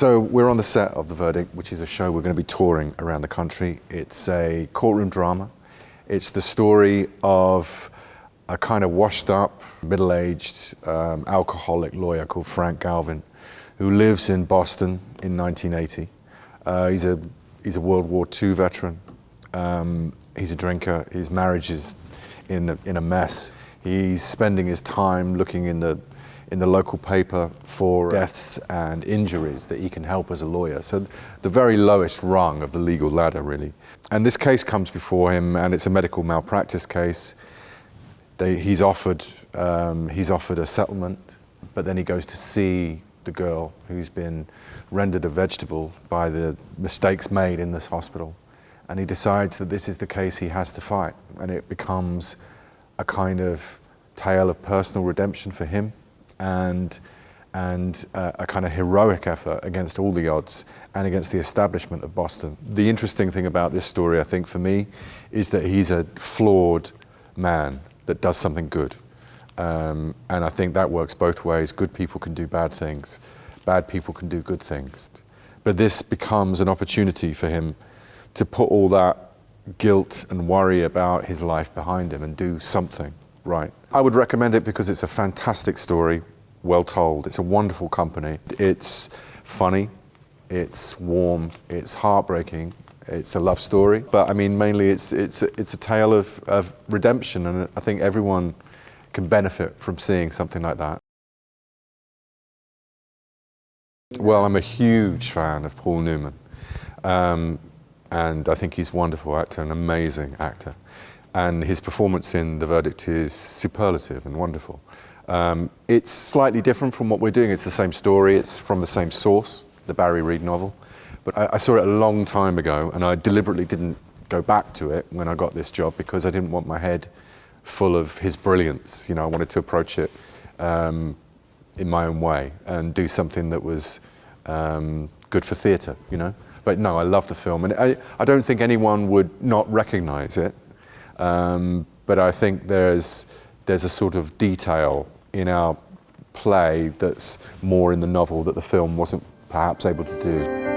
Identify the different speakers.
Speaker 1: So we're on the set of The Verdict, which is a show we're going to be touring around the country. It's a courtroom drama. It's the story of a kind of washed up, middle-aged, alcoholic lawyer called Frank Galvin, who lives in Boston in 1980. He's a World War II veteran. He's a drinker. His marriage is in a mess. He's spending his time looking in the local paper for deaths and injuries that he can help as a lawyer. So the very lowest rung of the legal ladder, really. And this case comes before him, and it's a medical malpractice case. He's offered a settlement, but then he goes to see the girl who's been rendered a vegetable by the mistakes made in this hospital. And he decides that this is the case he has to fight. And it becomes a kind of tale of personal redemption for him, and a kind of heroic effort against all the odds and against the establishment of Boston. The interesting thing about this story, I think, for me, is that he's a flawed man that does something good. And I think that works both ways. Good people can do bad things. Bad people can do good things. But this becomes an opportunity for him to put all that guilt and worry about his life behind him and do something right. I would recommend it because it's a fantastic story, well told. It's a wonderful company. It's funny, it's warm, it's heartbreaking, it's a love story. But I mean, mainly it's a tale of redemption, and I think everyone can benefit from seeing something like that. Well, I'm a huge fan of Paul Newman. And I think he's a wonderful actor, an amazing actor. And his performance in The Verdict is superlative and wonderful. It's slightly different from what we're doing. It's the same story, it's from the same source, the Barry Reed novel. But I saw it a long time ago, and I deliberately didn't go back to it when I got this job because I didn't want my head full of his brilliance. You know, I wanted to approach it in my own way and do something that was good for theatre, you know? But no, I love the film, and I don't think anyone would not recognise it. But I think there's a sort of detail in our play that's more in the novel that the film wasn't perhaps able to do.